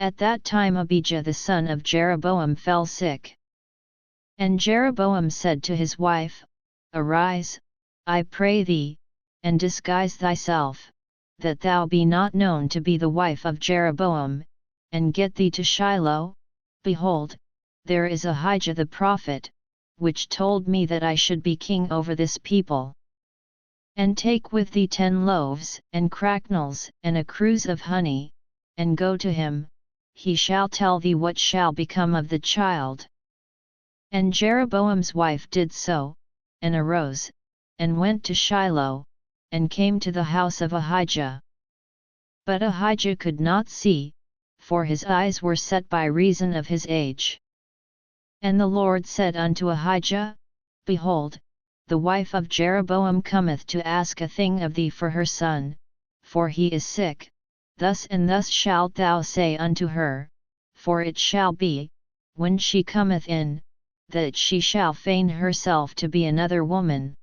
At that time Abijah the son of Jeroboam fell sick. And Jeroboam said to his wife, Arise, I pray thee, and disguise thyself, that thou be not known to be the wife of Jeroboam, and get thee to Shiloh. Behold, there is Ahijah the prophet, which told me that I should be king over this people. And take with thee 10 loaves, and cracknels, and a cruse of honey, and go to him, he shall tell thee what shall become of the child. And Jeroboam's wife did so, and arose, and went to Shiloh, and came to the house of Ahijah. But Ahijah could not see, for his eyes were set by reason of his age. And the Lord said unto Ahijah, Behold, the wife of Jeroboam cometh to ask a thing of thee for her son, for he is sick. Thus and thus shalt thou say unto her, for it shall be, when she cometh in, that she shall feign herself to be another woman.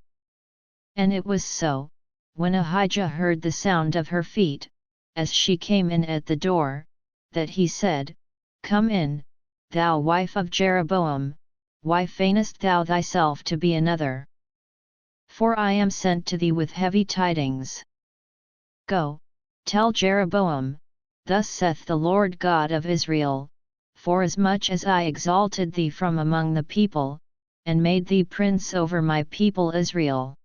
And it was so, when Ahijah heard the sound of her feet, as she came in at the door, that he said, Come in, thou wife of Jeroboam, why feignest thou thyself to be another? For I am sent to thee with heavy tidings. Go, tell Jeroboam, Thus saith the Lord God of Israel, Forasmuch as I exalted thee from among the people, and made thee prince over my people Israel,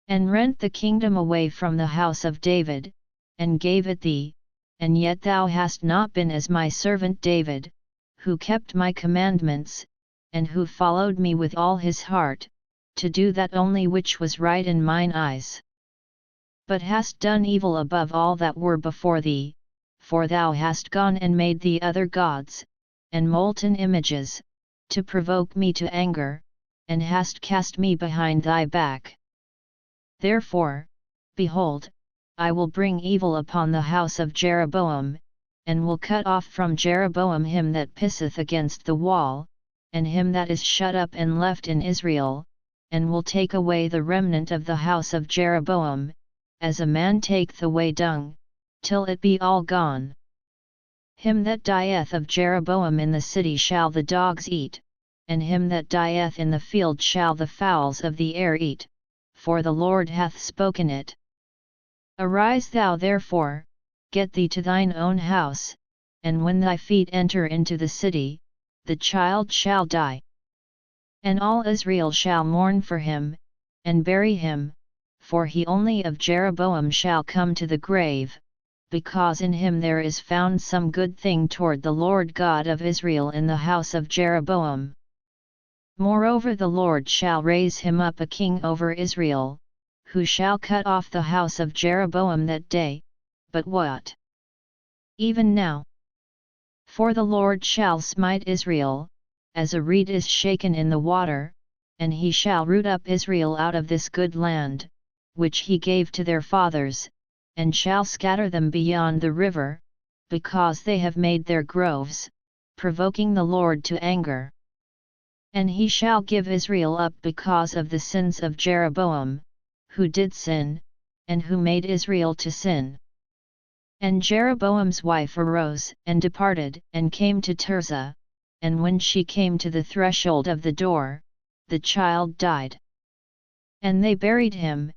and rent the kingdom away from the house of David, and gave it thee, and yet thou hast not been as my servant David, who kept my commandments, and who followed me with all his heart, to do that only which was right in mine eyes. But hast done evil above all that were before thee, for thou hast gone and made thee other gods, and molten images, to provoke me to anger, and hast cast me behind thy back. Therefore, behold, I will bring evil upon the house of Jeroboam, and will cut off from Jeroboam him that pisseth against the wall, and him that is shut up and left in Israel, and will take away the remnant of the house of Jeroboam, as a man taketh away dung, till it be all gone. Him that dieth of Jeroboam in the city shall the dogs eat, and him that dieth in the field shall the fowls of the air eat, for the Lord hath spoken it. Arise thou therefore, get thee to thine own house, and when thy feet enter into the city, the child shall die. And all Israel shall mourn for him, and bury him, for he only of Jeroboam shall come to the grave, because in him there is found some good thing toward the Lord God of Israel in the house of Jeroboam. Moreover the Lord shall raise him up a king over Israel, who shall cut off the house of Jeroboam that day. But what? Even now. For the Lord shall smite Israel, as a reed is shaken in the water, and he shall root up Israel out of this good land, which he gave to their fathers, and shall scatter them beyond the river, because they have made their groves, provoking the Lord to anger. And he shall give Israel up because of the sins of Jeroboam, who did sin, and who made Israel to sin. And Jeroboam's wife arose and departed and came to Tirzah, and when she came to the threshold of the door, the child died. And they buried him,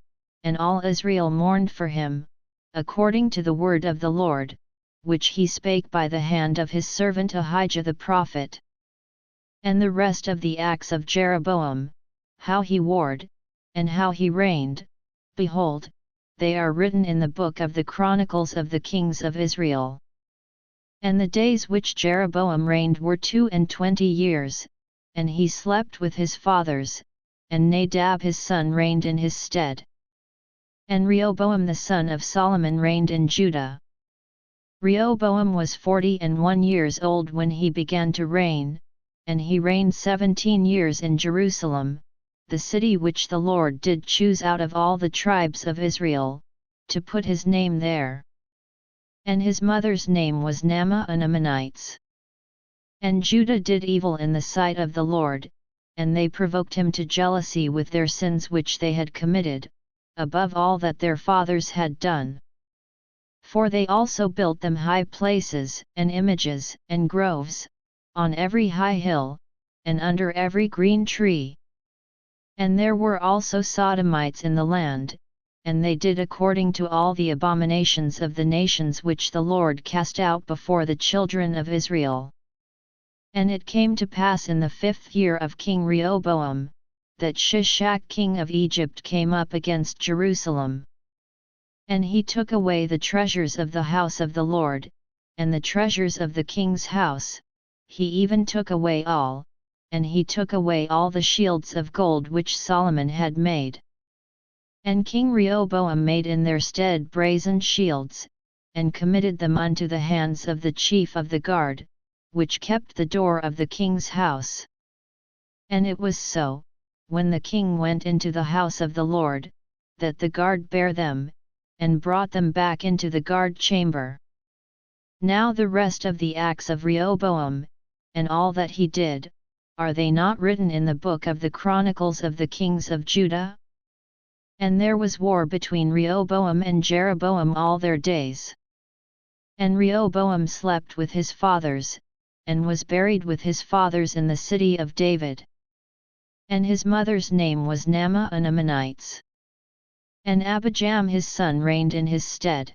and all Israel mourned for him, according to the word of the Lord, which he spake by the hand of his servant Ahijah the prophet. And the rest of the acts of Jeroboam, how he warred, and how he reigned, behold, they are written in the book of the Chronicles of the kings of Israel. And the days which Jeroboam reigned were 22 years, and he slept with his fathers, and Nadab his son reigned in his stead. And Rehoboam the son of Solomon reigned in Judah. Rehoboam was 41 years old when he began to reign, and he reigned 17 years in Jerusalem, the city which the Lord did choose out of all the tribes of Israel, to put his name there. And his mother's name was Naamah, an Ammonites. And Judah did evil in the sight of the Lord, and they provoked him to jealousy with their sins which they had committed, above all that their fathers had done. For they also built them high places, and images, and groves, on every high hill, and under every green tree. And there were also Sodomites in the land, and they did according to all the abominations of the nations which the Lord cast out before the children of Israel. And it came to pass in the 5th year of King Rehoboam, that Shishak king of Egypt came up against Jerusalem. And he took away the treasures of the house of the Lord, and the treasures of the king's house, he even took away all, and he took away all the shields of gold which Solomon had made. And King Rehoboam made in their stead brazen shields, and committed them unto the hands of the chief of the guard, which kept the door of the king's house. And it was so, when the king went into the house of the Lord, that the guard bare them, and brought them back into the guard chamber. Now the rest of the acts of Rehoboam, and all that he did, are they not written in the book of the Chronicles of the kings of Judah? And there was war between Rehoboam and Jeroboam all their days. And Rehoboam slept with his fathers, and was buried with his fathers in the city of David. And his mother's name was Naamah an Ammonites. And Abijam his son reigned in his stead.